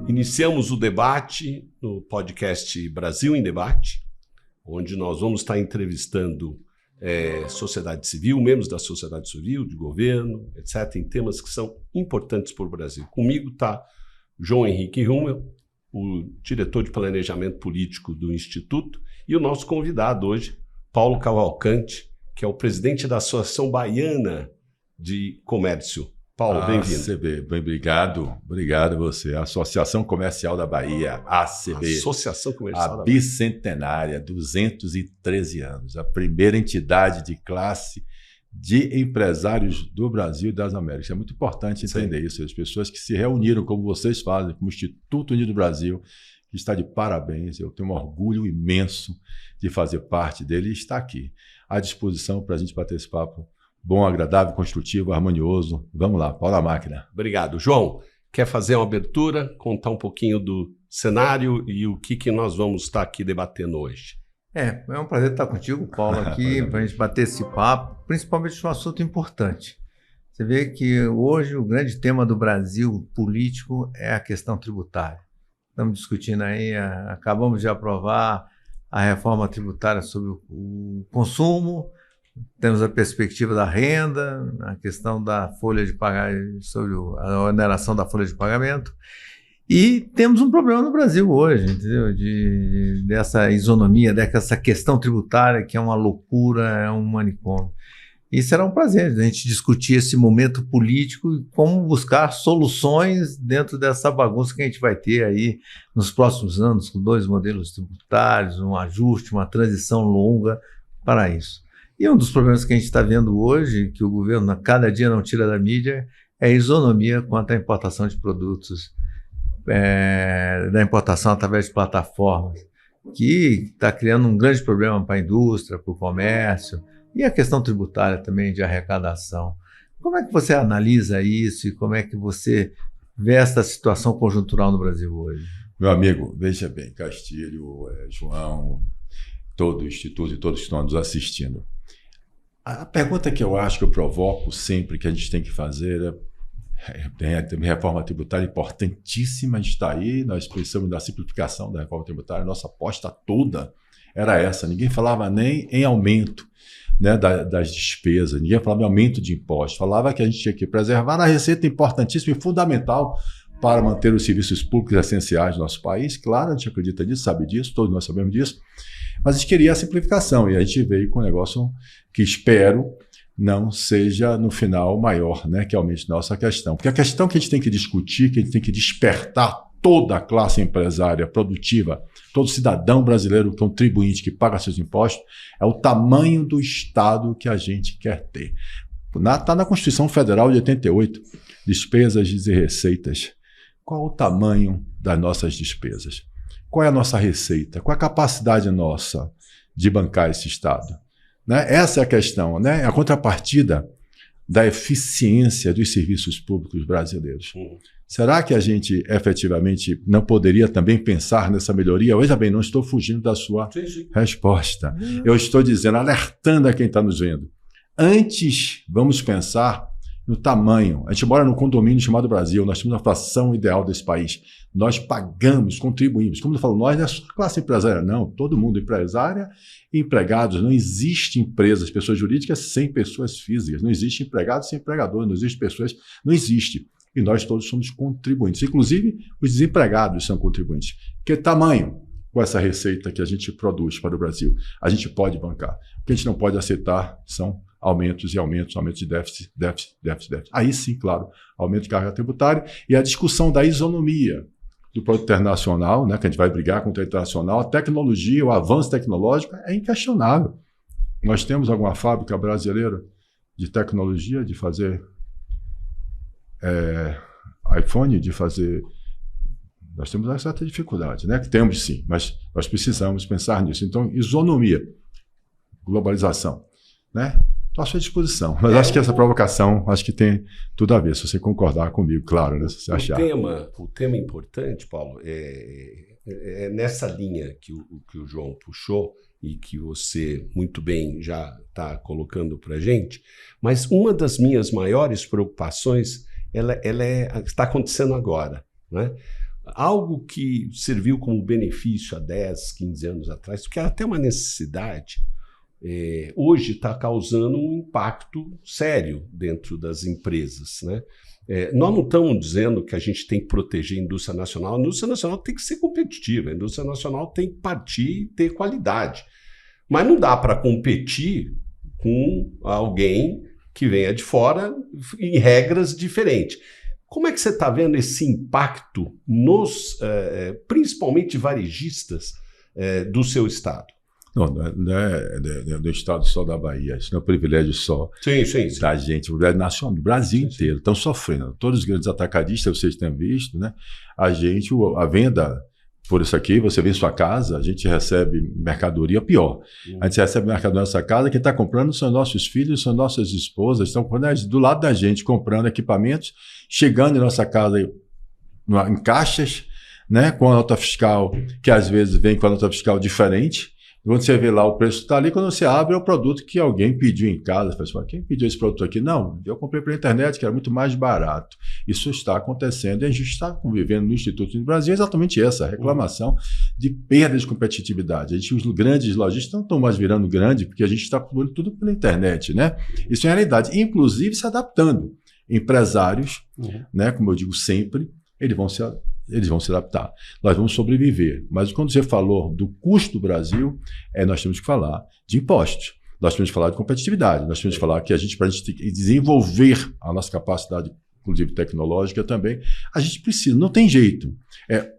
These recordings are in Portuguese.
Iniciamos o debate no podcast Brasil em Debate, onde nós vamos estar entrevistando sociedade civil, membros da sociedade civil, de governo, etc., em temas que são importantes para o Brasil. Comigo está João Henrique Rummel, o diretor de planejamento político do Instituto, e o nosso convidado hoje, Paulo Cavalcante, que é o presidente da Associação Baiana de Comércio. Paulo, bem-vindo. ACB, bem, obrigado a você. Associação Comercial da Bahia, ACB. Associação Comercial da Bahia. Bicentenária, 213 anos. A primeira entidade de classe de empresários do Brasil e das Américas. É muito importante entender isso. As pessoas que se reuniram, como vocês fazem, como Instituto Unido do Brasil, que está de parabéns. Eu tenho um orgulho imenso de fazer parte dele e estar aqui à disposição para a gente bater esse papo bom, agradável, construtivo, harmonioso. Vamos lá, pau na máquina. Obrigado. João, quer fazer uma abertura, contar um pouquinho do cenário e o que nós vamos estar aqui debatendo hoje? É um prazer estar contigo, Paulo, aqui para a gente bater esse papo, principalmente um assunto importante. Você vê que hoje o grande tema do Brasil político é a questão tributária. Estamos discutindo aí, acabamos de aprovar a reforma tributária sobre o consumo. Temos a perspectiva da renda, a questão da folha de pagamento, sobre a oneração da folha de pagamento. E temos um problema no Brasil hoje, entendeu? Dessa isonomia, dessa questão tributária que é uma loucura, é um manicômio. E será um prazer a gente discutir esse momento político e como buscar soluções dentro dessa bagunça que a gente vai ter aí nos próximos anos, com 2 modelos tributários, um ajuste, uma transição longa para isso. E um dos problemas que a gente está vendo hoje, que o governo cada dia não tira da mídia, é a isonomia quanto à importação de produtos, da importação através de plataformas, que está criando um grande problema para a indústria, para o comércio, e a questão tributária também de arrecadação. Como é que você analisa isso e como é que você vê essa situação conjuntural no Brasil hoje? Meu amigo, veja bem, Castilho, João, todo o Instituto e todos que estão nos assistindo. A pergunta que eu acho que eu provoco sempre que a gente tem que fazer tem a reforma tributária importantíssima, a gente está aí, nós precisamos da simplificação da reforma tributária, nossa aposta toda era essa, ninguém falava nem em aumento, né, das despesas, ninguém falava em aumento de impostos, falava que a gente tinha que preservar a receita importantíssima e fundamental para manter os serviços públicos essenciais do nosso país. Claro, a gente acredita nisso, sabe disso, todos nós sabemos disso, mas a gente queria a simplificação e a gente veio com um negócio que espero não seja no final maior, né, que aumente nossa questão. Porque a questão que a gente tem que discutir, que a gente tem que despertar toda a classe empresária produtiva, todo cidadão brasileiro contribuinte que paga seus impostos, é o tamanho do Estado que a gente quer ter. Está na Constituição Federal de 88, despesas e receitas. Qual o tamanho das nossas despesas? Qual é a nossa receita? Qual é a capacidade nossa de bancar esse Estado? Né? Essa é a questão, né? A contrapartida da eficiência dos serviços públicos brasileiros. Será que a gente efetivamente não poderia também pensar nessa melhoria? Veja bem, não estou fugindo da sua resposta. Eu estou dizendo, alertando a quem está nos vendo. Antes, vamos pensar no tamanho. A gente mora num condomínio chamado Brasil, nós temos a fração ideal desse país. Nós pagamos, contribuímos. Como eu falo, nós não é só classe empresária, não. Todo mundo empresária e empregados. Não existe empresas, pessoas jurídicas sem pessoas físicas. Não existe empregado sem empregador. Não existe pessoas, não existe. E nós todos somos contribuintes. Inclusive, os desempregados são contribuintes. Que tamanho com essa receita que a gente produz para o Brasil a gente pode bancar? O que a gente não pode aceitar são aumentos e aumentos, aumentos de déficit. Aí sim, claro, aumento de carga tributária e a discussão da isonomia do produto internacional, né, que a gente vai brigar contra o internacional, a tecnologia, o avanço tecnológico é inquestionável. Nós temos alguma fábrica brasileira de tecnologia, de fazer iPhone, de fazer... Nós temos uma certa dificuldade, né? Que temos sim, mas nós precisamos pensar nisso. Então, isonomia, globalização, né? Estou à sua disposição, mas acho que essa provocação acho que tem tudo a ver, se você concordar comigo, claro, né, se você achar. O tema importante, Paulo, é nessa linha que o João puxou e que você muito bem já está colocando para a gente, mas uma das minhas maiores preocupações está acontecendo agora, né? Algo que serviu como benefício há 10, 15 anos atrás, que era até uma necessidade, hoje está causando um impacto sério dentro das empresas, né? Nós não estamos dizendo que a gente tem que proteger a indústria nacional. A indústria nacional tem que ser competitiva, a indústria nacional tem que partir e ter qualidade. Mas não dá para competir com alguém que venha de fora em regras diferentes. Como é que você está vendo esse impacto nos, principalmente varejistas, do seu estado? Não é do estado só da Bahia, isso não é um privilégio só da gente, o privilégio nacional, do Brasil inteiro, estão sofrendo. Todos os grandes atacadistas, vocês têm visto, né? A venda por isso aqui, você vem em sua casa, a gente recebe mercadoria pior. A gente recebe mercadoria na nossa casa, quem está comprando são nossos filhos, são nossas esposas, estão do lado da gente comprando equipamentos, chegando em nossa casa em caixas, né, com a nota fiscal, que às vezes vem com a nota fiscal diferente. Quando você vê lá, o preço está ali, quando você abre, é o produto que alguém pediu em casa. Você fala, quem pediu esse produto aqui? Não, eu comprei pela internet, que era muito mais barato. Isso está acontecendo e a gente está convivendo no Instituto do Brasil exatamente essa, a reclamação de perda de competitividade. Os grandes lojistas não estão mais virando grande, porque a gente está comprando tudo pela internet, né? Isso é realidade. Inclusive se adaptando. Empresários, né, como eu digo sempre, eles vão se adaptar. Nós vamos sobreviver. Mas quando você falou do custo do Brasil, nós temos que falar de impostos. Nós temos que falar de competitividade. Nós temos que falar que para a gente desenvolver a nossa capacidade, inclusive tecnológica também, a gente precisa, não tem jeito.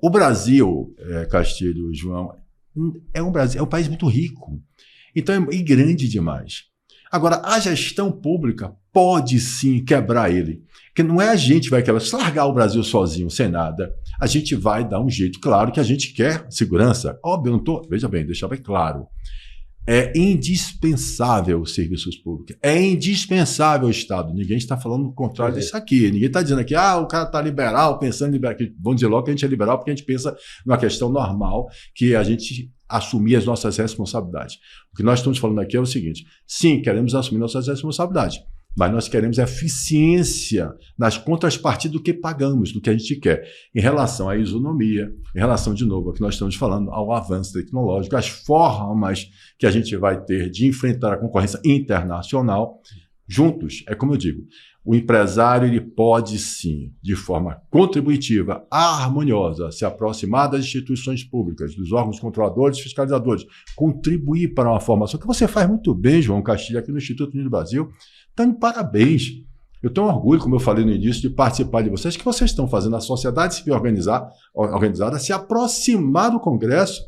O Brasil, Castilho, João, é um país muito rico. Então é grande demais. Agora, a gestão pública pode sim quebrar ele. Porque não é a gente que vai quebrar. Se largar o Brasil sozinho, sem nada, a gente vai dar um jeito. Claro que a gente quer segurança. Óbvio, eu não estou... Veja bem, deixar bem claro. É indispensável os serviços públicos. É indispensável o Estado. Ninguém está falando o contrário disso aqui. Ninguém está dizendo aqui, o cara está liberal, pensando em liberal. Vamos dizer logo que a gente é liberal porque a gente pensa numa questão normal, que a gente assumir as nossas responsabilidades. O que nós estamos falando aqui é o seguinte: sim, queremos assumir nossas responsabilidades, mas nós queremos eficiência nas contrapartidas do que pagamos, do que a gente quer, em relação à isonomia, em relação, de novo, ao que nós estamos falando, ao avanço tecnológico, as formas que a gente vai ter de enfrentar a concorrência internacional juntos. É como eu digo, o empresário ele pode sim, de forma contributiva, harmoniosa, se aproximar das instituições públicas, dos órgãos controladores e fiscalizadores, contribuir para uma formação que você faz muito bem, João Castilho, aqui no Instituto Unido do Brasil. Então, parabéns. Eu tenho orgulho, como eu falei no início, de participar de vocês, que vocês estão fazendo a sociedade civil organizada se aproximar do Congresso,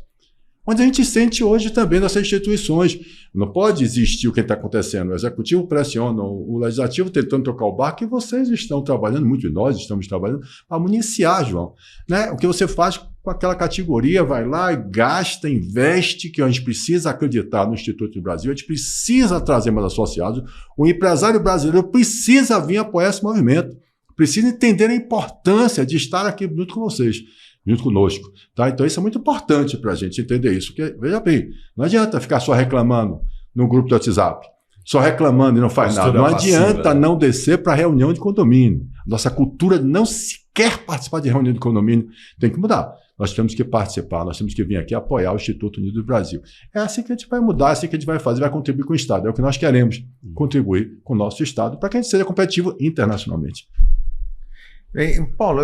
onde a gente sente hoje também nessas instituições. Não pode existir o que está acontecendo. O Executivo pressiona o Legislativo tentando tocar o barco, e vocês estão trabalhando muito, e nós estamos trabalhando, para municiar, João. Né? O que você faz com aquela categoria, vai lá e gasta, investe, que a gente precisa acreditar no Instituto do Brasil, a gente precisa trazer mais associados. O empresário brasileiro precisa vir apoiar esse movimento, precisa entender a importância de estar aqui junto com vocês, junto conosco. Tá? Então isso é muito importante para a gente entender isso. Porque, veja bem, não adianta ficar só reclamando no grupo do WhatsApp, só reclamando e não faz nada. Não adianta não descer para a reunião de condomínio. Nossa cultura não sequer participar de reunião de condomínio tem que mudar. Nós temos que participar, nós temos que vir aqui apoiar o Instituto Unido do Brasil. É assim que a gente vai mudar, é assim que a gente vai fazer, vai contribuir com o Estado. É o que nós queremos, contribuir com o nosso Estado para que a gente seja competitivo internacionalmente. Bem, Paulo,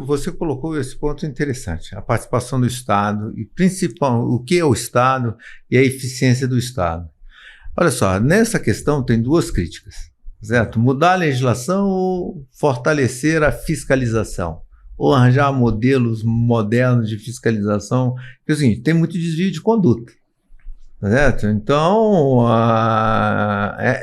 você colocou esse ponto interessante, a participação do Estado, e principalmente o que é o Estado e a eficiência do Estado. Olha só, nessa questão tem duas críticas, certo? Mudar a legislação ou fortalecer a fiscalização, ou arranjar modelos modernos de fiscalização, que é o seguinte, tem muito desvio de conduta. Certo? Então,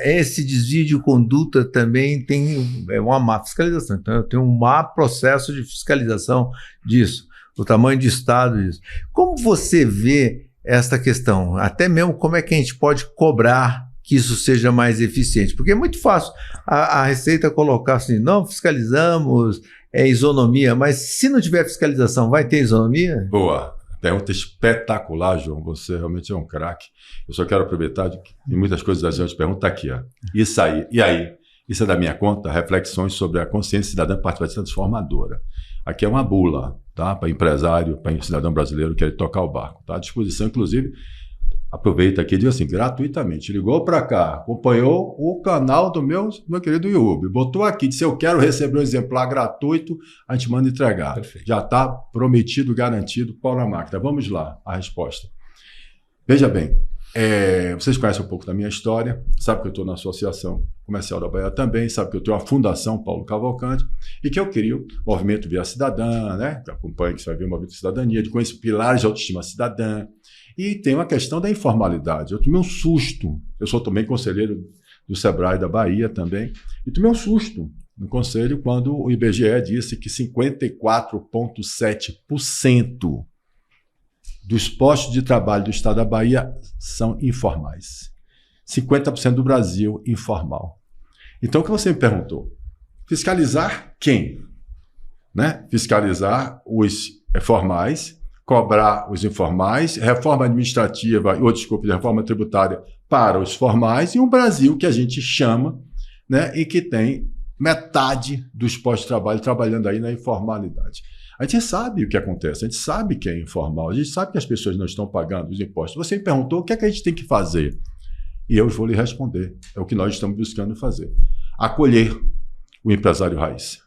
esse desvio de conduta também tem uma má fiscalização. Então, eu tenho um má processo de fiscalização disso, o tamanho de Estado disso. Como você vê esta questão? Até mesmo como é que a gente pode cobrar que isso seja mais eficiente? Porque é muito fácil a Receita colocar assim, não fiscalizamos, é isonomia, mas se não tiver fiscalização, vai ter isonomia? Boa. Pergunta espetacular, João. Você realmente é um craque. Eu só quero aproveitar que muitas coisas a gente pergunta aqui. Ó. Isso aí. E aí? Isso é da minha conta, reflexões sobre a consciência cidadã participativa transformadora. Aqui é uma bula, tá? Para empresário, para cidadão brasileiro que quer tocar o barco. Está à disposição, inclusive, aproveita aqui e diz assim, gratuitamente, ligou para cá, acompanhou o canal do meu querido YouTube, botou aqui, disse eu quero receber um exemplar gratuito, a gente manda entregar. Perfeito. Já está prometido, garantido, pau na máquina. Vamos lá, a resposta. Veja bem, vocês conhecem um pouco da minha história, sabe que eu estou na Associação Comercial da Bahia também, sabe que eu tenho a Fundação Paulo Cavalcante e que eu queria o Movimento Via Cidadã, né? Que acompanha, que você vai ver o Movimento de Cidadania, de conhecer pilares de autoestima cidadã. E tem uma questão da informalidade. Eu tomei um susto, eu sou também conselheiro do Sebrae da Bahia também, e tomei um susto no conselho quando o IBGE disse que 54,7% dos postos de trabalho do estado da Bahia são informais. 50% do Brasil informal. Então, o que você me perguntou? Fiscalizar quem? Né? Fiscalizar os formais, cobrar os informais, reforma administrativa, reforma tributária para os formais, e um Brasil que a gente chama, né, e que tem metade dos postos de trabalho trabalhando aí na informalidade. A gente sabe o que acontece, a gente sabe que é informal, a gente sabe que as pessoas não estão pagando os impostos. Você me perguntou o que é que a gente tem que fazer. E eu vou lhe responder. É o que nós estamos buscando fazer. Acolher o empresário raiz.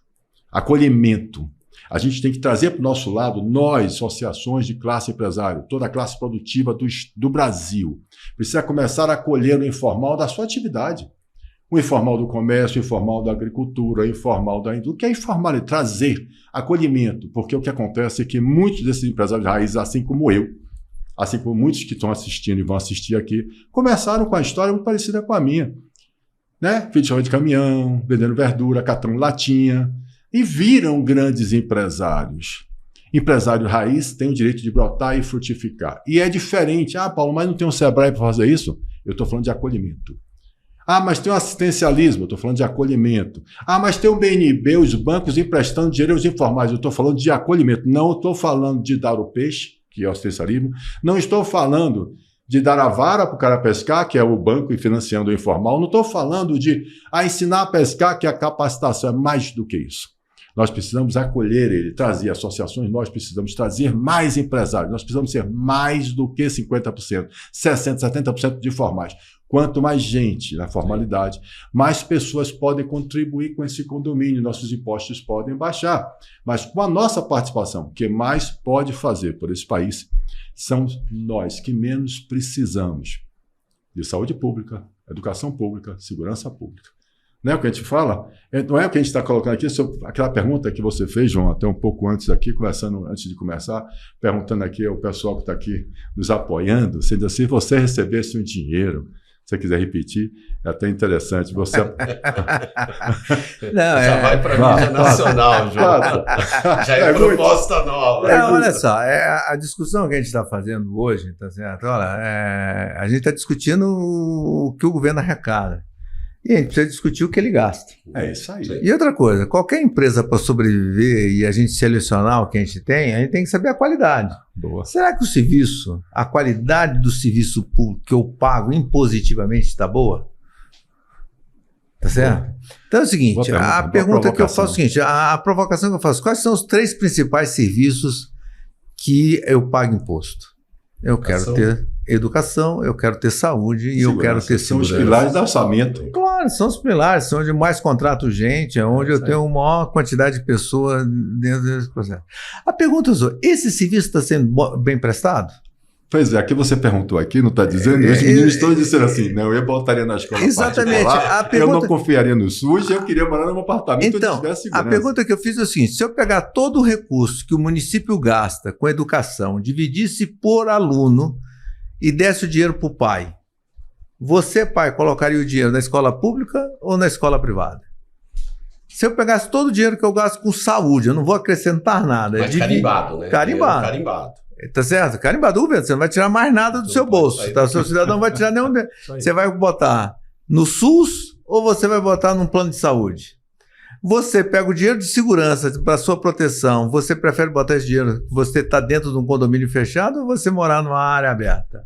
Acolhimento. A gente tem que trazer para o nosso lado, nós, associações de classe empresário, toda a classe produtiva do Brasil. Precisa começar a acolher o informal da sua atividade. O informal do comércio, o informal da agricultura, o informal da indústria. O que é informal? É trazer acolhimento, porque o que acontece é que muitos desses empresários raízes, assim como eu, assim como muitos que estão assistindo e vão assistir aqui, começaram com a história muito parecida com a minha. Né? Filho de caminhão, vendendo verdura, catando latinha, e viram grandes empresários. Empresário raiz tem o direito de brotar e frutificar. E é diferente. Ah, Paulo, mas não tem um Sebrae para fazer isso? Eu estou falando de acolhimento. Ah, mas tem um assistencialismo, eu estou falando de acolhimento. Ah, mas tem o BNB, os bancos emprestando dinheiro aos informais, eu estou falando de acolhimento. Não estou falando de dar o peixe, que é o assistencialismo. Não estou falando de dar a vara para o cara pescar, que é o banco financiando o informal. Não estou falando de ensinar a pescar, que é a capacitação. É mais do que isso. Nós precisamos acolher ele, trazer associações, nós precisamos trazer mais empresários, nós precisamos ser mais do que 50%, 60%, 70% de formais. Quanto mais gente na formalidade, mais pessoas podem contribuir com esse condomínio, nossos impostos podem baixar. Mas com a nossa participação, o que mais pode fazer por esse país são nós que menos precisamos de saúde pública, educação pública, segurança pública. Não é o que a gente fala? Não é o que a gente está colocando aqui, aquela pergunta que você fez, João, até um pouco antes aqui, conversando antes de começar, perguntando aqui ao pessoal que está aqui nos apoiando, você diz assim, se você recebesse um dinheiro, se você quiser repetir, é até interessante. Você... Não, já vai para a mídia nacional, João. Já é proposta nova. Não, olha só, a discussão que a gente está fazendo hoje, tá certo? Olha, a gente está discutindo o que o governo arrecada. E a gente precisa discutir o que ele gasta. É isso aí. E outra coisa, qualquer empresa para sobreviver e a gente selecionar o que a gente tem que saber a qualidade. Boa. Será que o serviço, a qualidade do serviço público que eu pago impositivamente está boa? Tá certo? Então é o seguinte, a pergunta que eu faço é o seguinte, a provocação que eu faço, quais são os 3 principais serviços que eu pago imposto? Eu quero ter educação, eu quero ter saúde e eu quero ter segurança. São os pilares do orçamento. Claro, são os pilares, são onde mais contrato gente, é onde eu tenho uma maior quantidade de pessoas dentro desse processo. A pergunta é, esse serviço está sendo bem prestado? Pois é, aqui você perguntou aqui, não está dizendo? Os meninos estão dizendo assim, não, eu botaria na escola exatamente, particular, eu não confiaria no SUS, eu queria morar num apartamento então, onde tivesse segurança. A pergunta que eu fiz é o seguinte, se eu pegar todo o recurso que o município gasta com educação, dividisse por aluno e desse o dinheiro para o pai, você, pai, colocaria o dinheiro na escola pública ou na escola privada? Se eu pegasse todo o dinheiro que eu gasto com saúde, eu não vou acrescentar nada. Mas carimbado, né? Carimbado. Tá certo? Carimbado, governo, você não vai tirar mais nada do seu bolso, tá? O seu cidadão não vai tirar nenhum. Você vai botar no SUS ou você vai botar num plano de saúde? Você pega o dinheiro de segurança para sua proteção, você prefere botar esse dinheiro, você está dentro de um condomínio fechado ou você morar numa área aberta?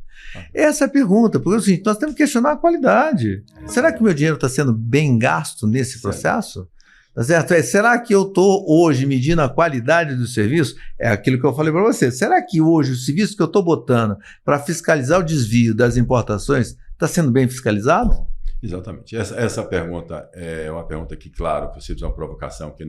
Essa é a pergunta, porque é o seguinte, nós temos que questionar a qualidade. Será que meu dinheiro está sendo bem gasto nesse processo? Tá certo? Será que eu estou hoje medindo a qualidade do serviço? É aquilo que eu falei para você. Será que hoje o serviço que eu estou botando para fiscalizar o desvio das importações está sendo bem fiscalizado? Exatamente. Essa pergunta é uma pergunta que, claro, você fez uma provocação, que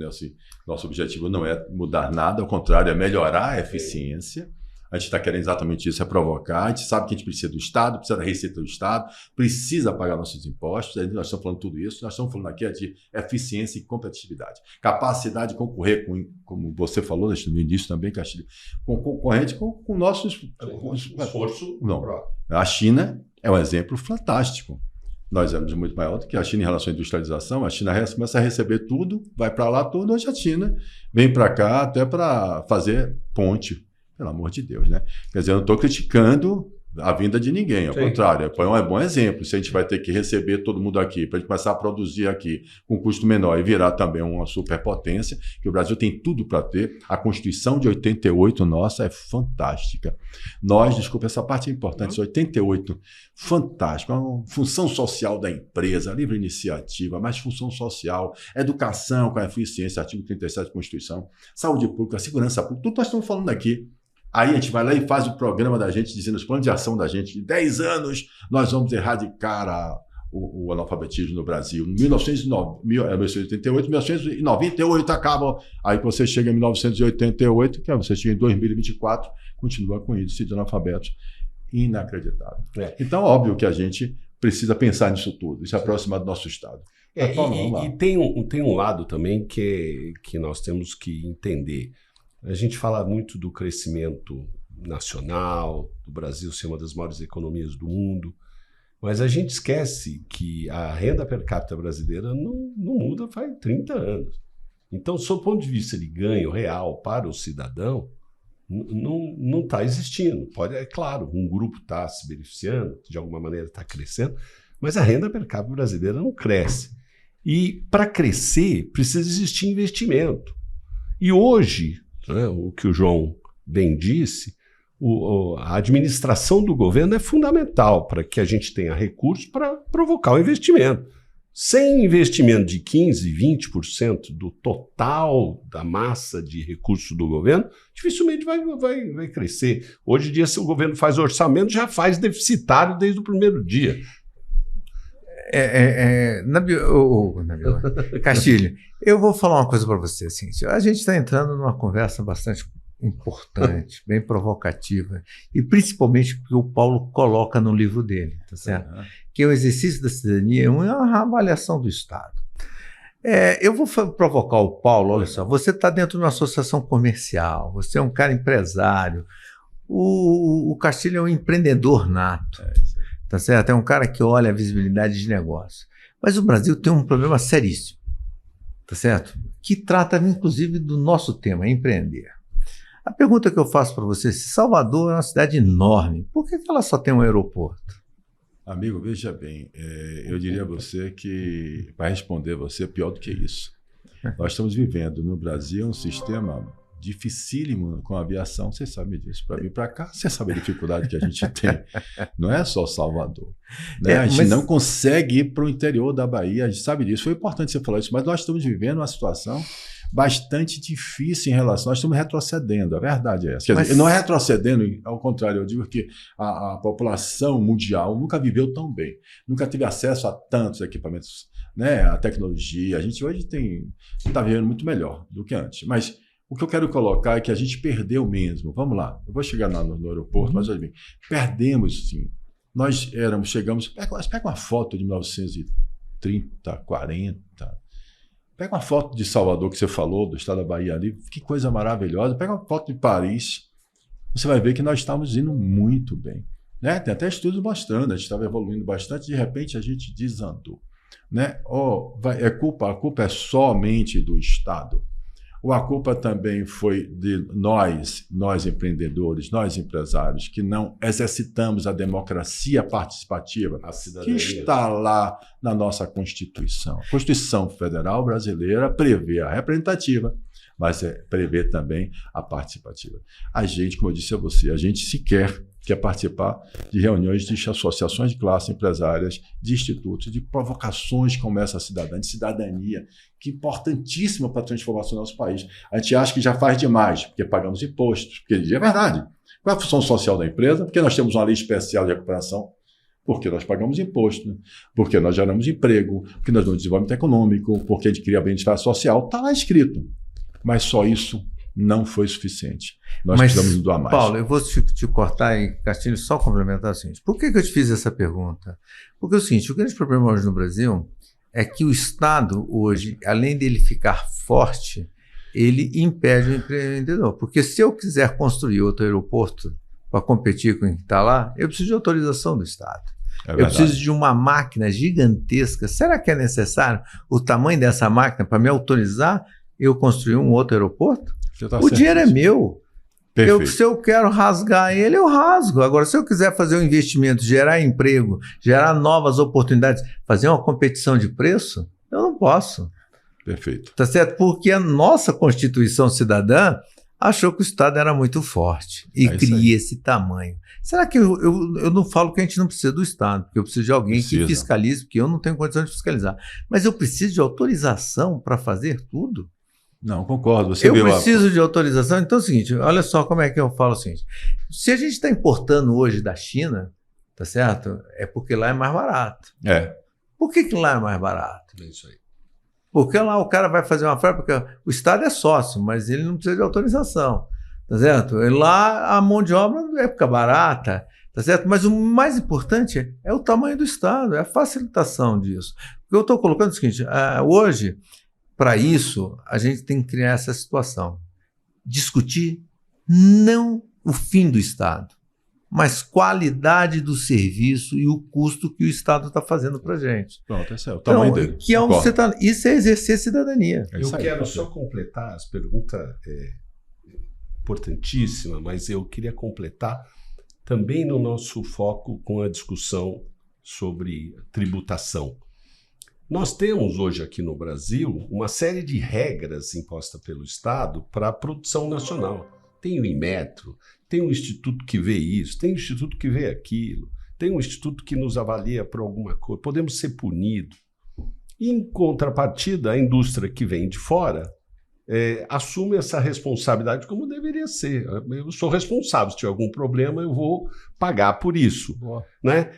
nosso objetivo não é mudar nada, ao contrário, é melhorar a eficiência. A gente está querendo exatamente isso, é provocar. A gente sabe que a gente precisa do Estado, precisa da receita do Estado, precisa pagar nossos impostos. Nós estamos falando tudo isso. Nós estamos falando aqui de eficiência e competitividade. Capacidade de concorrer com, como você falou no início também, Castilho, concorrente com nossos... esforço. Não. A China é um exemplo fantástico. Nós éramos muito maior do que a China em relação à industrialização. A China começa a receber tudo, vai para lá tudo. Hoje a China vem para cá até para fazer ponte. Pelo amor de Deus, né? Quer dizer, eu não estou criticando a vinda de ninguém, ao contrário, é um bom exemplo. Se a gente vai ter que receber todo mundo aqui, para a gente começar a produzir aqui com custo menor e virar também uma superpotência, que o Brasil tem tudo para ter. A Constituição de 88 nossa é fantástica. Desculpa, essa parte é importante, 88, fantástico, é uma função social da empresa, livre iniciativa, mais função social, educação com a eficiência, artigo 37 da Constituição, saúde pública, segurança pública, tudo nós estamos falando aqui. Aí a gente vai lá e faz o programa da gente, dizendo os planos de ação da gente. Em 10 anos, nós vamos erradicar o analfabetismo no Brasil. Em 1988, 1998 acaba. Aí você chega em 1988, que você chega em 2024, continua com índice de analfabetos inacreditável. Então, óbvio que a gente precisa pensar nisso tudo, se aproximar do nosso Estado. E tem um lado também que nós temos que entender. A gente fala muito do crescimento nacional, do Brasil ser uma das maiores economias do mundo, mas a gente esquece que a renda per capita brasileira não muda faz 30 anos. Então, sob o ponto de vista de ganho real para o cidadão, não está existindo. É claro, um grupo está se beneficiando, de alguma maneira está crescendo, mas a renda per capita brasileira não cresce. E para crescer, precisa existir investimento. E hoje, o que o João bem disse, a administração do governo é fundamental para que a gente tenha recursos para provocar o investimento. Sem investimento de 15%, 20% do total da massa de recursos do governo, dificilmente vai crescer. Hoje em dia, se o governo faz orçamento, já faz deficitário desde o primeiro dia. Castilho, eu vou falar uma coisa para você. Assim, a gente está entrando numa conversa bastante importante, bem provocativa, e principalmente porque o Paulo coloca no livro dele, tá certo? Que é o exercício da cidadania, é uma avaliação do Estado. Eu vou provocar o Paulo, olha só, você está dentro de uma associação comercial, você é um cara empresário, o Castilho é um empreendedor nato. Tá certo? É um cara que olha a visibilidade de negócio. Mas o Brasil tem um problema seríssimo, tá certo? Que trata, inclusive, do nosso tema, empreender. A pergunta que eu faço para você, se Salvador é uma cidade enorme, por que ela só tem um aeroporto? Amigo, veja bem, eu diria a você que, para responder você, é pior do que isso. Nós estamos vivendo no Brasil um sistema dificílimo com a aviação, você sabe disso. Para vir para cá, você sabe a dificuldade que a gente tem. Não é só Salvador. Né? A gente não consegue ir para o interior da Bahia, a gente sabe disso. Foi importante você falar isso, mas nós estamos vivendo uma situação bastante difícil em relação... Nós estamos retrocedendo, a verdade é essa. Quer dizer, não é retrocedendo, ao contrário, eu digo que a população mundial nunca viveu tão bem, nunca teve acesso a tantos equipamentos, né? A tecnologia. A gente hoje está vivendo muito melhor do que antes, mas o que eu quero colocar é que a gente perdeu mesmo. Vamos lá, eu vou chegar no aeroporto, mas olha bem, perdemos sim. Nós chegamos... Pega uma foto de 1930, 40... Pega uma foto de Salvador que você falou, do estado da Bahia ali, que coisa maravilhosa. Pega uma foto de Paris, você vai ver que nós estamos indo muito bem. Né? Tem até estudos mostrando, a gente estava evoluindo bastante, de repente a gente desandou. Né? A culpa é somente do Estado. ou a culpa também foi de nós empreendedores, nós empresários, que não exercitamos a democracia participativa, que está lá na nossa Constituição. A Constituição Federal Brasileira prevê a representativa, mas prevê também a participativa. A gente, como eu disse a você, a gente sequer quer participar de reuniões de associações de classe empresárias, de institutos, de provocações como essa cidadã, de cidadania, que é importantíssima para a transformação do nosso país. A gente acha que já faz demais, porque pagamos impostos, porque é verdade. Qual é a função social da empresa? Porque nós temos uma lei especial de recuperação, porque nós pagamos imposto, né? Porque nós geramos emprego, porque nós damos desenvolvimento econômico, porque a gente cria bem-estar social, está lá escrito. Mas só isso não foi suficiente. Nós precisamos doar mais. Paulo, eu vou te cortar e, Castilho, só complementar o seguinte. Por que eu te fiz essa pergunta? Porque é o seguinte, o grande problema hoje no Brasil é que o Estado hoje, além dele ficar forte, ele impede o empreendedor. Porque se eu quiser construir outro aeroporto para competir com o que está lá, eu preciso de autorização do Estado. Eu preciso de uma máquina gigantesca. Será que é necessário o tamanho dessa máquina para me autorizar eu construir um outro aeroporto? O dinheiro é meu. Se eu quero rasgar ele, eu rasgo. Agora, se eu quiser fazer um investimento, gerar emprego, gerar novas oportunidades, fazer uma competição de preço, eu não posso. Perfeito. Tá certo? Porque a nossa Constituição Cidadã achou que o Estado era muito forte e cria esse tamanho. Será que eu não falo que a gente não precisa do Estado, porque eu preciso de alguém que fiscalize, porque eu não tenho condição de fiscalizar. Mas eu preciso de autorização para fazer tudo? Não, concordo. Eu preciso de autorização. Então é o seguinte, olha só como é que eu falo o seguinte. Se a gente está importando hoje da China, tá certo? É porque lá é mais barato. Por que lá é mais barato? É isso aí. Porque lá o cara vai fazer uma fábrica, porque o Estado é sócio, mas ele não precisa de autorização, tá certo? E lá a mão de obra fica barata, tá certo? Mas o mais importante é o tamanho do Estado, é a facilitação disso. O que eu estou colocando é o seguinte, hoje, para isso, a gente tem que criar essa situação. Discutir não o fim do Estado, mas qualidade do serviço e o custo que o Estado está fazendo para a gente. Pronto, esse é o tamanho dele. Que é isso é exercer cidadania. Eu quero só completar, as perguntas importantíssima, mas eu queria completar também no nosso foco com a discussão sobre tributação. Nós temos hoje aqui no Brasil uma série de regras impostas pelo Estado para a produção nacional. Tem o Inmetro, tem um instituto que vê isso, tem um instituto que vê aquilo, tem um instituto que nos avalia por alguma coisa, podemos ser punidos. Em contrapartida, a indústria que vem de fora assume essa responsabilidade como deveria ser. Eu sou responsável, se tiver algum problema eu vou pagar por isso. Né?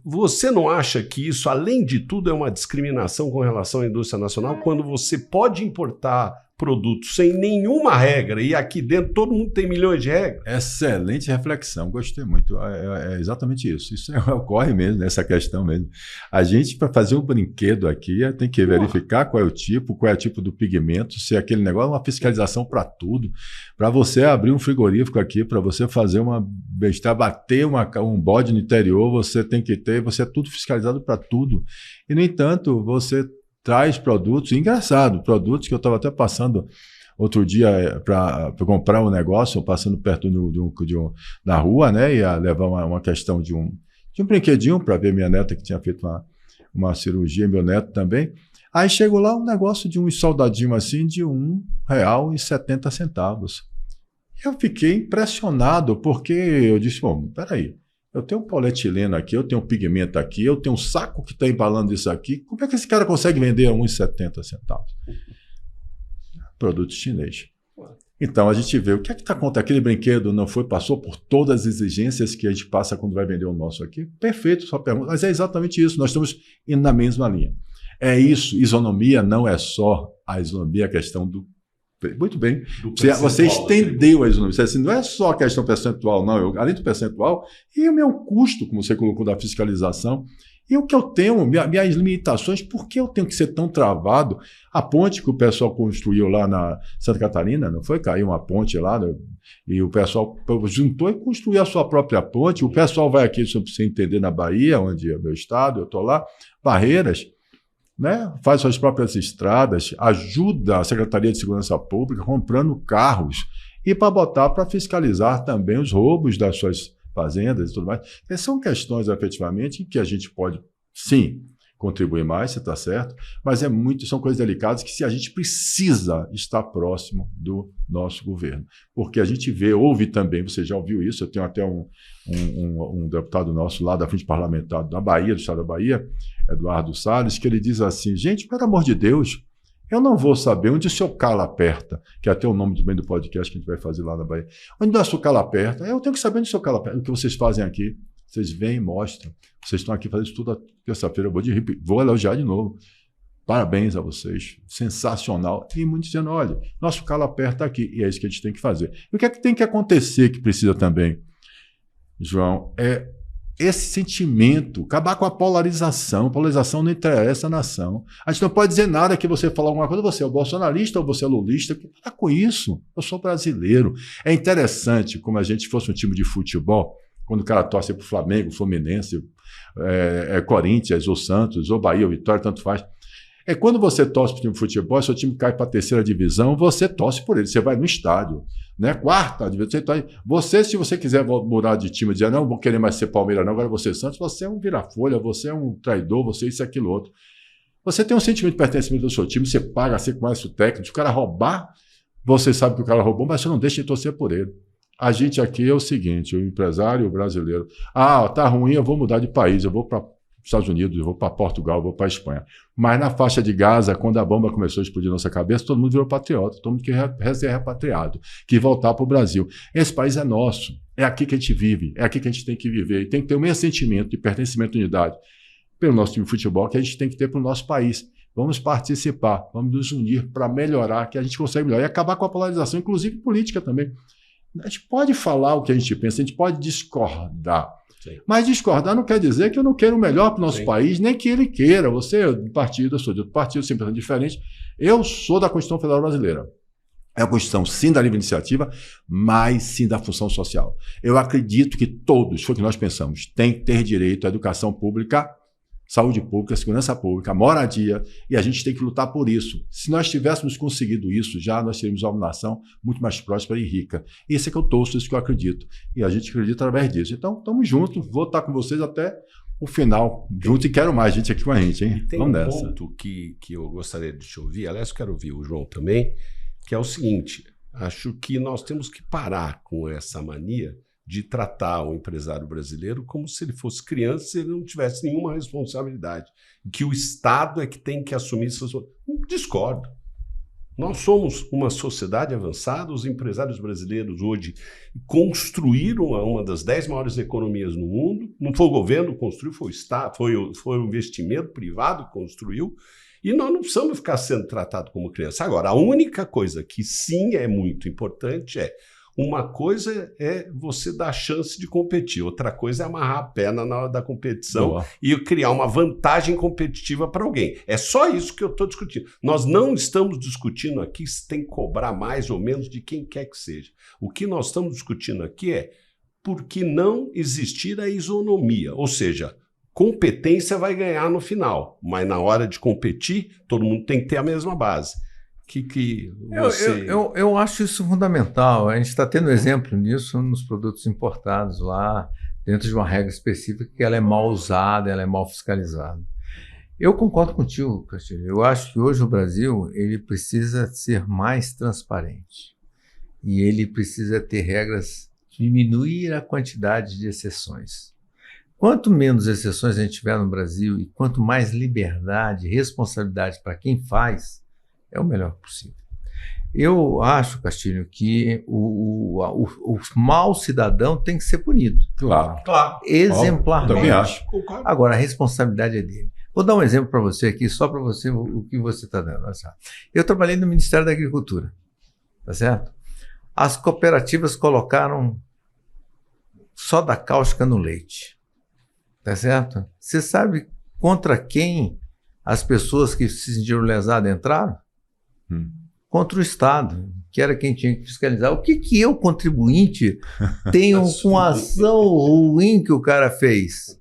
Você não acha que isso, além de tudo, é uma discriminação com relação à indústria nacional, quando você pode importar produtos sem nenhuma regra e aqui dentro todo mundo tem milhões de regras? Excelente reflexão, gostei muito. É exatamente isso. Isso ocorre mesmo, nessa questão mesmo. A gente, para fazer um brinquedo aqui, tem que verificar qual é o tipo do pigmento, se aquele negócio é uma fiscalização para tudo. Para você abrir um frigorífico aqui, para você fazer bater um bode no interior, você tem que ter, você é tudo fiscalizado para tudo. E, no entanto, você traz produtos, engraçado, produtos que eu estava até passando outro dia para comprar um negócio, passando perto na rua, né, ia levar uma questão de um brinquedinho para ver minha neta que tinha feito uma cirurgia, meu neto também. Aí chegou lá um negócio de um soldadinho assim de R$1,70. Eu fiquei impressionado, porque eu disse, bom, peraí, eu tenho um polietileno aqui, eu tenho um pigmento aqui, eu tenho um saco que está embalando isso aqui. Como é que esse cara consegue vender a R$1,70? Produto chinês. Então a gente vê o que é que está acontecendo. Aquele brinquedo passou por todas as exigências que a gente passa quando vai vender o nosso aqui. Perfeito, sua pergunta. Mas é exatamente isso. Nós estamos indo na mesma linha. É isso. Isonomia não é só a isonomia, a questão do. Muito bem. Você estendeu a isonomia. Assim, não é só a questão percentual, não. Além do percentual, e o meu custo, como você colocou, da fiscalização, e o que eu tenho, minhas limitações, por que eu tenho que ser tão travado? A ponte que o pessoal construiu lá na Santa Catarina, não foi? Caiu uma ponte lá, e o pessoal juntou e construiu a sua própria ponte. O pessoal vai aqui, se você entender, na Bahia, onde é meu estado, eu estou lá, Barreiras. né? Faz suas próprias estradas, ajuda a Secretaria de Segurança Pública comprando carros e para botar para fiscalizar também os roubos das suas fazendas e tudo mais. Essas são questões, efetivamente, em que a gente pode, sim, contribuir mais, você está certo, mas são coisas delicadas que a gente precisa estar próximo do nosso governo. Porque a gente ouve também, você já ouviu isso, eu tenho até um deputado nosso lá da Frente Parlamentar da Bahia, do estado da Bahia, Eduardo Salles, que ele diz assim, gente, pelo amor de Deus, eu não vou saber onde o seu calo aperta, que é até o nome também do podcast que a gente vai fazer lá na Bahia. Onde o seu calo aperta? Eu tenho que saber onde o seu calo aperta, o que vocês fazem aqui. Vocês vêm e mostram. Vocês estão aqui fazendo isso tudo terça-feira. Vou elogiar de novo. Parabéns a vocês. Sensacional. E muitos dizendo, olha, nosso calo aperta aqui. E é isso que a gente tem que fazer. E o que é que tem que acontecer que precisa também, João, é esse sentimento, acabar com a polarização. A polarização não interessa a nação. A gente não pode dizer nada que você falar alguma coisa, você é o bolsonarista ou você é lulista. Para com isso. Eu sou brasileiro. É interessante como a gente fosse um time de futebol, quando o cara torce para o Flamengo, Fluminense, Corinthians, ou Santos, ou Bahia, ou Vitória, tanto faz. Quando você torce para o time de futebol, seu time cai para a 3ª divisão, você torce por ele, você vai no estádio, né? 4ª divisão, você, se você quiser mudar de time e dizer, não, vou querer mais ser Palmeiras não, agora você é Santos, você é um vira-folha, você é um traidor, você isso, aquilo, outro. Você tem um sentimento de pertencimento do seu time, você paga, você conhece o técnico, se o cara roubar, você sabe que o cara roubou, mas você não deixa de torcer por ele. A gente aqui é o seguinte, o empresário brasileiro, tá ruim, eu vou mudar de país, eu vou para os Estados Unidos, eu vou para Portugal, eu vou para a Espanha. Mas na faixa de Gaza, quando a bomba começou a explodir na nossa cabeça, todo mundo virou patriota, todo mundo quer ser repatriado, quer voltar para o Brasil. Esse país é nosso, é aqui que a gente vive, é aqui que a gente tem que viver, e tem que ter o mesmo sentimento de pertencimento e unidade pelo nosso time de futebol que a gente tem que ter para o nosso país. Vamos participar, vamos nos unir para melhorar, que a gente consegue melhorar e acabar com a polarização, inclusive política também. A gente pode falar o que a gente pensa, a gente pode discordar. Sim. Mas discordar não quer dizer que eu não quero o melhor para o nosso país, nem que ele queira. Você é do partido, eu sou de outro partido, sempre pensando diferente. Eu sou da Constituição Federal Brasileira. É a Constituição, sim, da livre iniciativa, mas sim da função social. Eu acredito que todos, foi o que nós pensamos, têm que ter direito à educação pública, saúde pública, segurança pública, moradia, e a gente tem que lutar por isso. Se nós tivéssemos conseguido isso já, nós teríamos uma nação muito mais próspera e rica. Isso é que eu torço, isso que eu acredito. E a gente acredita através disso. Então, estamos juntos, vou estar com vocês até o final, junto, e quero mais gente aqui com a gente, hein? Tem Vamos um nessa. ponto que eu gostaria de te ouvir, aliás, eu quero ouvir o João também, que é o seguinte, acho que nós temos que parar com essa mania de tratar o empresário brasileiro como se ele fosse criança e ele não tivesse nenhuma responsabilidade. Que o Estado é que tem que assumir essas... Discordo. Nós somos uma sociedade avançada, os empresários brasileiros hoje construíram uma das 10 maiores economias no mundo, não foi o governo que construiu, foi o Estado, foi o investimento privado que construiu, e nós não precisamos ficar sendo tratados como criança. Agora, a única coisa que sim é muito importante uma coisa é você dar chance de competir, outra coisa é amarrar a perna na hora da competição. Boa. E criar uma vantagem competitiva para alguém. É só isso que eu estou discutindo. Nós não estamos discutindo aqui se tem que cobrar mais ou menos de quem quer que seja. O que nós estamos discutindo aqui é por que não existir a isonomia, ou seja, competência vai ganhar no final, mas na hora de competir, todo mundo tem que ter a mesma base. Eu acho isso fundamental. A gente está tendo exemplo nisso nos produtos importados lá, dentro de uma regra específica que ela é mal usada, ela é mal fiscalizada. Eu concordo contigo, Castilho. Eu acho que hoje o Brasil ele precisa ser mais transparente e ele precisa ter regras, diminuir a quantidade de exceções. Quanto menos exceções a gente tiver no Brasil e quanto mais liberdade e responsabilidade para quem faz, é o melhor possível. Eu acho, Castilho, que o mau cidadão tem que ser punido. Claro. Exemplarmente. Também acho. Agora, a responsabilidade é dele. Vou dar um exemplo para você aqui, só para você o que você está dando. Eu trabalhei no Ministério da Agricultura, tá certo? As cooperativas colocaram soda cáustica no leite, tá certo? Você sabe contra quem as pessoas que se sentiram lesadas entraram? Contra o Estado, que era quem tinha que fiscalizar. O que eu, contribuinte, tenho com a ação ruim que o cara fez?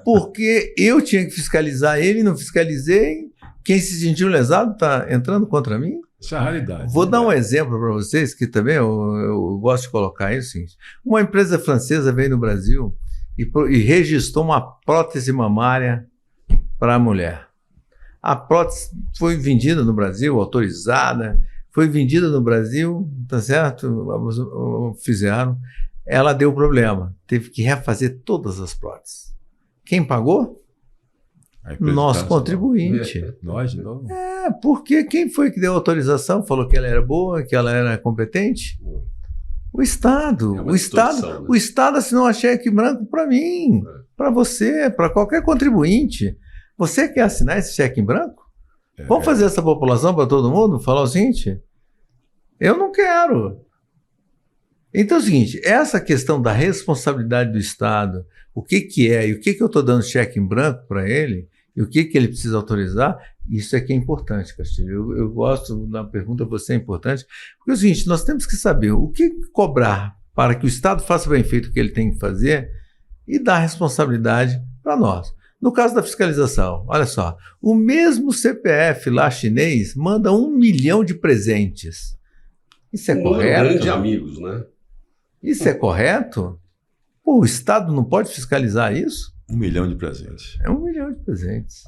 Porque eu tinha que fiscalizar ele, não fiscalizei, Quem se sentiu lesado está entrando contra mim? Isso é a realidade. Vou dar um exemplo para vocês, que também eu gosto de colocar isso. Uma empresa francesa veio no Brasil e registrou uma prótese mamária para a mulher. A prótese foi vendida no Brasil, autorizada, foi vendida no Brasil, tá certo? Fizeram. Ela deu problema, teve que refazer todas as próteses. Quem pagou? Nosso contribuinte. Nós, não. Porque quem foi que deu autorização? Falou que ela era boa, que ela era competente? O Estado. O Estado assinou um cheque branco para mim, para você, para qualquer contribuinte. Você quer assinar esse cheque em branco? Vamos fazer essa população para todo mundo? Falar o seguinte, eu não quero. Então é o seguinte, essa questão da responsabilidade do Estado, o que é e o que eu estou dando cheque em branco para ele, e o que ele precisa autorizar, isso é que é importante, Castilho. Eu gosto da pergunta, você é importante, porque é o seguinte, nós temos que saber o que cobrar para que o Estado faça bem feito o que ele tem que fazer e dar responsabilidade para nós. No caso da fiscalização, olha só, o mesmo CPF lá chinês manda 1 milhão de presentes. Isso é correto? Grande amigos, né? Isso é correto? Pô, o Estado não pode fiscalizar isso? 1 milhão de presentes. É 1 milhão de presentes.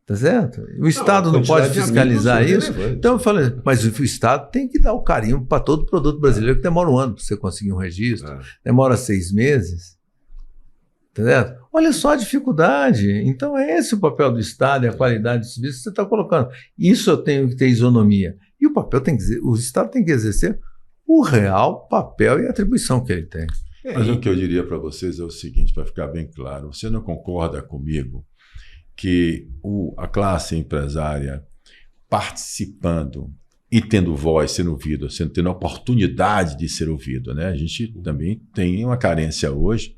Tá certo? O Estado não pode fiscalizar isso? Então eu falei, mas o Estado tem que dar o carimbo para todo produto brasileiro que demora um ano para você conseguir um registro, demora 6 meses. Tá certo? Olha só a dificuldade. Então é esse o papel do Estado e a qualidade do serviço que você está colocando. Isso eu tenho que ter isonomia. E o Estado tem que exercer o real papel e atribuição que ele tem. Mas o que eu diria para vocês é o seguinte, para ficar bem claro, você não concorda comigo que a classe empresária participando e tendo voz, sendo ouvido, tendo oportunidade de ser ouvido, né? A gente também tem uma carência hoje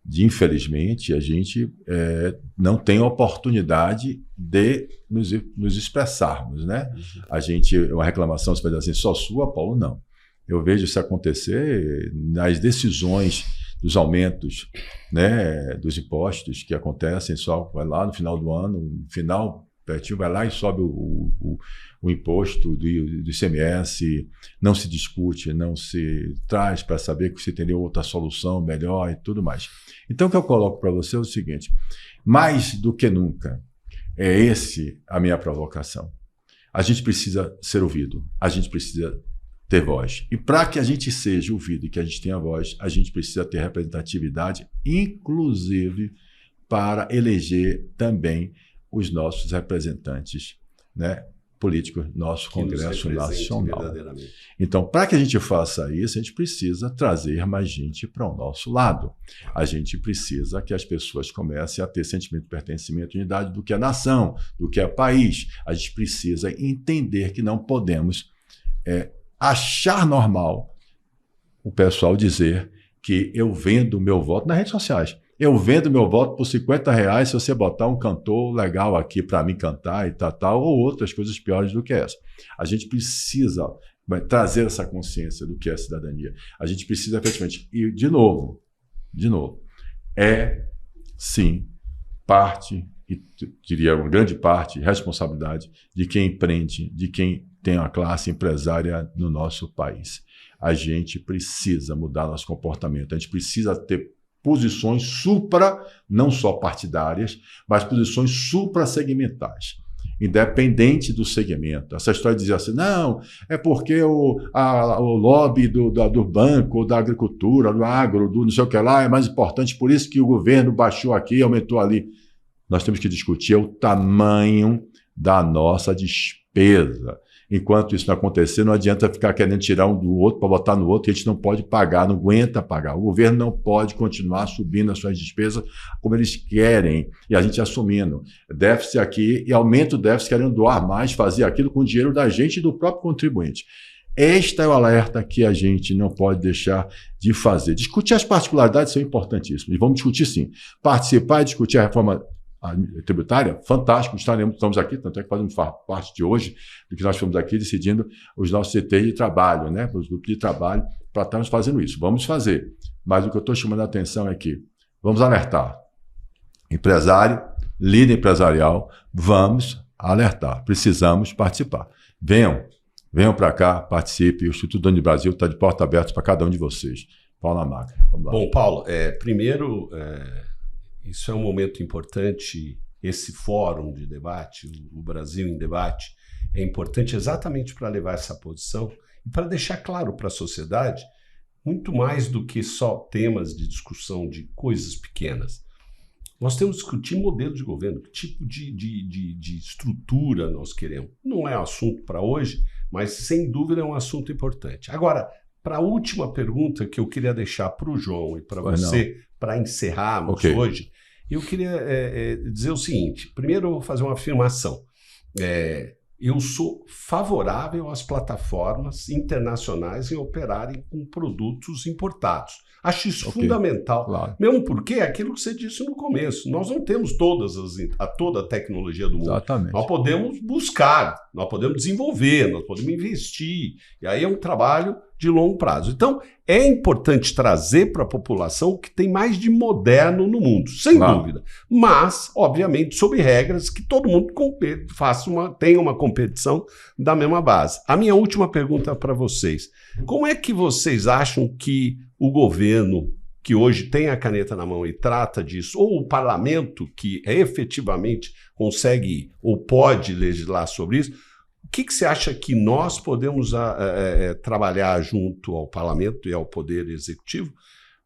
de, infelizmente, a gente não tem oportunidade de nos expressarmos, né? A gente, uma reclamação, você vai dizer assim, só sua, Paulo, não. Eu vejo isso acontecer nas decisões dos aumentos, né, dos impostos que acontecem, só vai lá no final do ano, no final, pertinho, vai lá e sobe o imposto do ICMS, não se discute, não se traz para saber que se teria outra solução melhor e tudo mais. Então, o que eu coloco para você é o seguinte, mais do que nunca, é a minha provocação. A gente precisa ser ouvido, a gente precisa ter voz. E para que a gente seja ouvido e que a gente tenha voz, a gente precisa ter representatividade, inclusive para eleger também os nossos representantes, né, políticos, nosso Congresso Nacional. Então, para que a gente faça isso, a gente precisa trazer mais gente para o nosso lado. A gente precisa que as pessoas comecem a ter sentimento de pertencimento e unidade do que é nação, do que é país. A gente precisa entender que não podemos achar normal o pessoal dizer que eu vendo o meu voto nas redes sociais. Eu vendo meu voto por R$50 se você botar um cantor legal aqui para mim cantar e tal, ou outras coisas piores do que essa. A gente precisa trazer essa consciência do que é cidadania. A gente precisa, efetivamente, e de novo, sim, parte, e diria uma grande parte, responsabilidade de quem empreende, de quem tem uma classe empresária no nosso país. A gente precisa mudar nosso comportamento, a gente precisa ter posições não só partidárias, mas posições suprasegmentais, independente do segmento. Essa história de dizer assim, não, é porque o lobby do banco, da agricultura, do agro, do não sei o que lá, é mais importante, por isso que o governo baixou aqui, aumentou ali. Nós temos que discutir o tamanho da nossa despesa. Enquanto isso não acontecer, não adianta ficar querendo tirar um do outro para botar no outro, que a gente não pode pagar, não aguenta pagar. O governo não pode continuar subindo as suas despesas como eles querem, e a gente assumindo déficit aqui, e aumenta o déficit, querendo doar mais, fazer aquilo com o dinheiro da gente e do próprio contribuinte. Este é o alerta que a gente não pode deixar de fazer. Discutir as particularidades são importantíssimas, e vamos discutir sim. Participar e discutir a reforma tributária, fantástico, estamos aqui, tanto é que fazemos parte de hoje do que nós estamos aqui decidindo os nossos CTs de trabalho, né, os grupos de trabalho, para estarmos fazendo isso. Vamos fazer, mas o que eu estou chamando a atenção é que vamos alertar. Empresário, líder empresarial, vamos alertar. Precisamos participar. Venham para cá, participe. O Instituto Dani Brasil está de porta aberta para cada um de vocês. Paulo Amarca. Bom, Paulo, primeiro, isso é um momento importante, esse fórum de debate, o Brasil em Debate, é importante exatamente para levar essa posição e para deixar claro para a sociedade muito mais do que só temas de discussão de coisas pequenas. Nós temos que discutir modelo de governo, que tipo de estrutura nós queremos. Não é assunto para hoje, mas sem dúvida é um assunto importante. Agora, para a última pergunta que eu queria deixar para o João e para você, para encerrarmos hoje, eu queria dizer o seguinte. Primeiro eu vou fazer uma afirmação. Eu sou favorável às plataformas internacionais em operarem com produtos importados. Acho isso fundamental. Claro. Mesmo porque é aquilo que você disse no começo. Nós não temos toda a tecnologia do mundo. Exatamente. Nós podemos buscar, nós podemos desenvolver, nós podemos investir. E aí é um trabalho de longo prazo. Então, é importante trazer para a população o que tem mais de moderno no mundo, sem dúvida. Mas, obviamente, sob regras que todo mundo tenha uma competição da mesma base. A minha última pergunta para vocês. Como é que vocês acham que o governo, que hoje tem a caneta na mão e trata disso, ou o parlamento, que efetivamente consegue ou pode legislar sobre isso, o que você acha que nós podemos trabalhar junto ao parlamento e ao poder executivo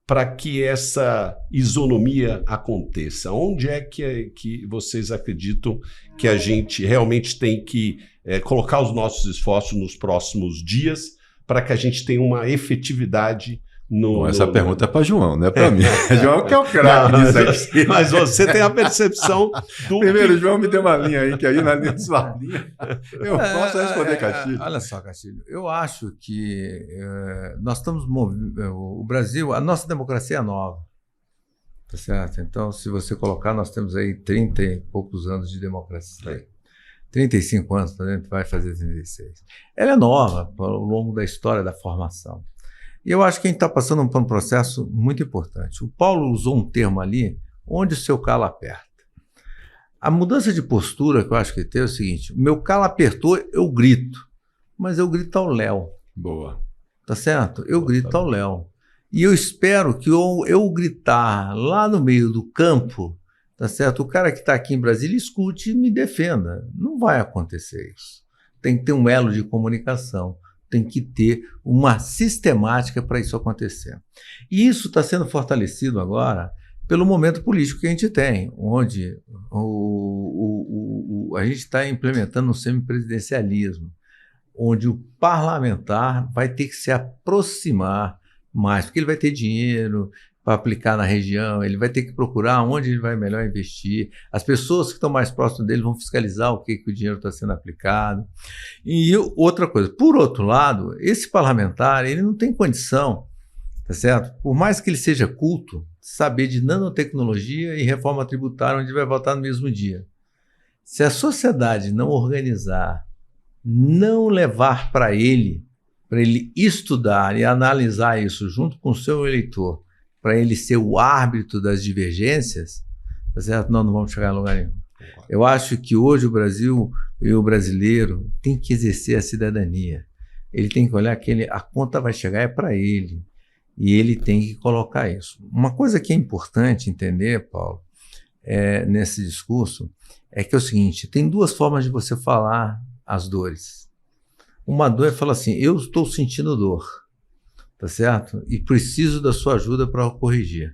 para que essa isonomia aconteça? Onde é que vocês acreditam que a gente realmente tem que colocar os nossos esforços nos próximos dias para que a gente tenha uma efetividade essa pergunta é para João, não é para mim. João que é o craque disso aqui. Mas você tem a percepção do... Primeiro, João me deu uma linha aí, que aí na linha sua linha eu posso responder, Castilho. Olha só, Castilho, eu acho que nós estamos o Brasil, a nossa democracia é nova, tá certo? Então, se você colocar, nós temos aí 30 e poucos anos de democracia. 35 anos, por exemplo, vai fazer 36. Ela é nova ao longo da história da formação. E eu acho que a gente está passando por um processo muito importante. O Paulo usou um termo ali, onde o seu calo aperta. A mudança de postura que eu acho que tem é o seguinte: o meu calo apertou, eu grito, mas eu grito ao léu. Boa. Tá certo? Eu grito ao léu. E eu espero que eu gritar lá no meio do campo, tá certo? O cara que está aqui em Brasília escute e me defenda. Não vai acontecer isso. Tem que ter um elo de comunicação. Tem que ter uma sistemática para isso acontecer. E isso está sendo fortalecido agora pelo momento político que a gente tem, onde a gente está implementando um semipresidencialismo, onde o parlamentar vai ter que se aproximar mais, porque ele vai ter dinheiro para aplicar na região, ele vai ter que procurar onde ele vai melhor investir, as pessoas que estão mais próximas dele vão fiscalizar o que o dinheiro está sendo aplicado. E outra coisa, por outro lado, esse parlamentar, ele não tem condição, tá certo? Por mais que ele seja culto, saber de nanotecnologia e reforma tributária, onde ele vai votar no mesmo dia. Se a sociedade não organizar, não levar para ele estudar e analisar isso junto com o seu eleitor, para ele ser o árbitro das divergências, tá certo? Nós não vamos chegar a lugar nenhum. Eu acho que hoje o Brasil e o brasileiro tem que exercer a cidadania. Ele tem que olhar que a conta vai chegar para ele. E ele tem que colocar isso. Uma coisa que é importante entender, Paulo, nesse discurso, é que é o seguinte: tem duas formas de você falar as dores. Uma dor é falar assim: eu estou sentindo dor. Tá certo? E preciso da sua ajuda para corrigir.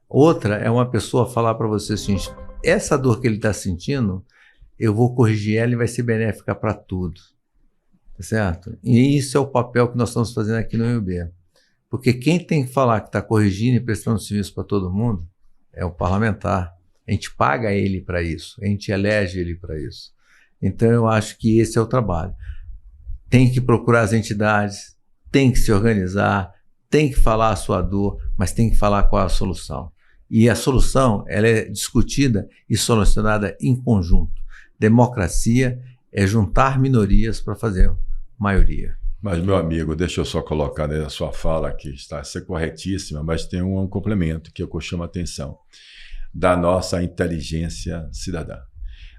Outra é uma pessoa falar para você assim: essa dor que ele está sentindo, eu vou corrigir ela e vai ser benéfica para tudo. Tá certo? E isso é o papel que nós estamos fazendo aqui no UB. Porque quem tem que falar que está corrigindo e prestando serviço para todo mundo é o parlamentar. A gente paga ele para isso, a gente elege ele para isso. Então eu acho que esse é o trabalho. Tem que procurar as entidades, tem que se organizar, tem que falar a sua dor, mas tem que falar qual é a solução. E a solução, ela é discutida e solucionada em conjunto. Democracia é juntar minorias para fazer maioria. Mas, meu amigo, deixa eu só colocar na sua fala aqui, está a ser corretíssima, mas tem um complemento que eu chamo a atenção, da nossa inteligência cidadã.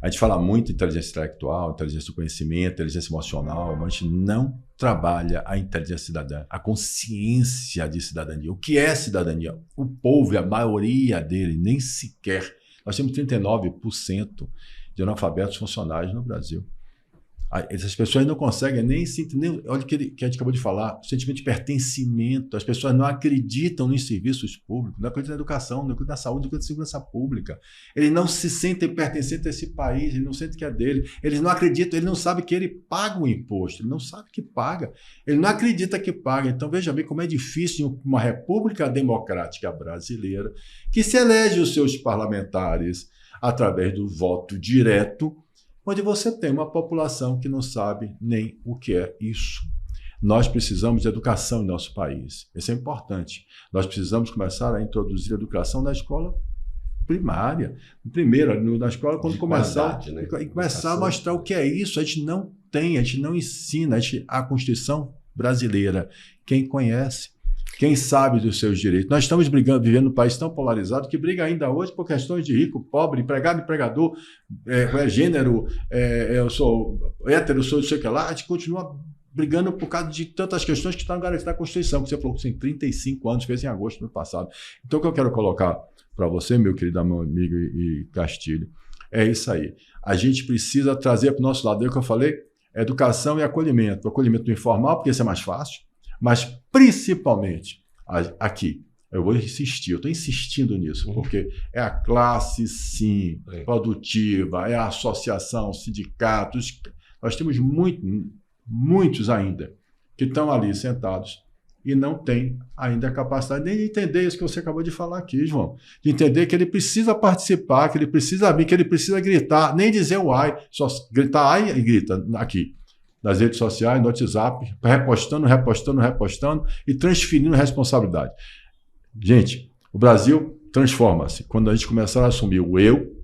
A gente fala muito em inteligência intelectual, inteligência do conhecimento, inteligência emocional, mas a gente não trabalha a inteligência cidadã, a consciência de cidadania. O que é cidadania? O povo, a maioria dele, nem sequer. Nós temos 39% de analfabetos funcionais no Brasil. Essas pessoas não conseguem nem sentir, olha o que a gente acabou de falar, o sentimento de pertencimento. As pessoas não acreditam nos serviços públicos, não acreditam na educação, não acreditam na saúde, não acreditam na segurança pública. Eles não se sentem pertencentes a esse país, eles não sentem que é dele, eles não acreditam, ele não sabe que ele paga o imposto, ele não sabe que paga, ele não acredita que paga. Então veja bem como é difícil em uma república democrática brasileira, que se elege os seus parlamentares através do voto direto, onde você tem uma população que não sabe nem o que é isso. Nós precisamos de educação em nosso país. Isso é importante. Nós precisamos começar a introduzir a educação na escola primária. Primeiro, na escola, quando começar, né? E começar a mostrar o que é isso. A gente não tem, a gente não ensina. A Constituição brasileira, quem conhece, quem sabe dos seus direitos. Nós estamos vivendo num país tão polarizado que briga ainda hoje por questões de rico, pobre, empregado, empregador, gênero, eu sou hétero, eu sou não sei o que lá. A gente continua brigando por causa de tantas questões que estão garantidas na Constituição, que você falou que tem 35 anos, fez em agosto do ano passado. Então, o que eu quero colocar para você, meu querido amigo e Castilho, é isso aí. A gente precisa trazer para o nosso lado, é o que eu falei, educação e acolhimento. O acolhimento informal, porque isso é mais fácil, mas principalmente aqui, eu vou insistir, eu estou insistindo nisso, porque é a classe, sim, produtiva, é a associação, sindicatos. Nós temos muitos ainda que estão ali sentados e não têm ainda a capacidade nem de entender isso que você acabou de falar aqui, João. De entender que ele precisa participar, que ele precisa vir, que ele precisa gritar, nem dizer o ai, só gritar ai e grita aqui. Nas redes sociais, no WhatsApp, repostando e transferindo responsabilidade. Gente, o Brasil transforma-se quando a gente começar a assumir o eu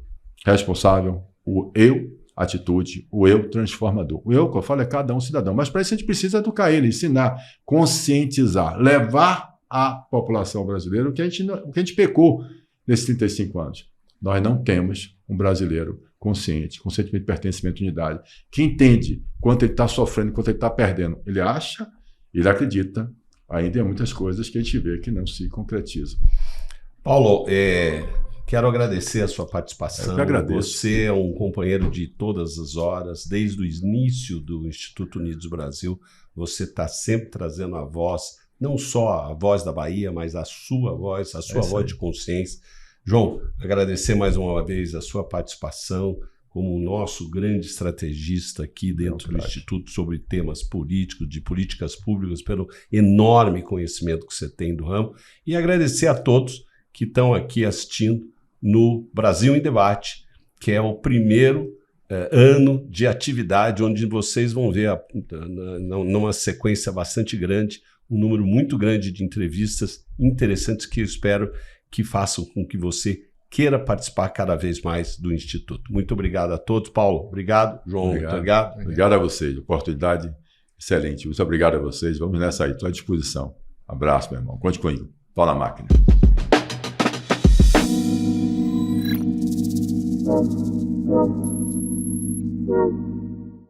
responsável, o eu atitude, o eu transformador. O eu, que eu falo, é cada um cidadão. Mas para isso a gente precisa educar ele, ensinar, conscientizar, levar à população brasileira o que a gente pecou nesses 35 anos. Nós não temos um brasileiro consciente, com sentimento de pertencimento e unidade, que entende quanto ele está sofrendo, quanto ele está perdendo. Ele acha, ele acredita, ainda há muitas coisas que a gente vê que não se concretizam. Paulo, quero agradecer a sua participação. Eu que agradeço. Você é um companheiro de todas as horas, desde o início do Instituto Unidos Brasil. Você está sempre trazendo a voz, não só a voz da Bahia, mas a sua voz, voz de consciência. João, agradecer mais uma vez a sua participação como o nosso grande estrategista aqui dentro do Instituto sobre temas políticos, de políticas públicas, pelo enorme conhecimento que você tem do ramo, e agradecer a todos que estão aqui assistindo no Brasil em Debate, que é o primeiro ano de atividade, onde vocês vão ver, numa sequência bastante grande, um número muito grande de entrevistas interessantes que eu espero que façam com que você queira participar cada vez mais do Instituto. Muito obrigado a todos. Paulo, obrigado. João, obrigado. Obrigado a vocês. Oportunidade excelente. Muito obrigado a vocês. Vamos nessa aí. Estou à disposição. Abraço, meu irmão. Conte comigo. Pau na máquina.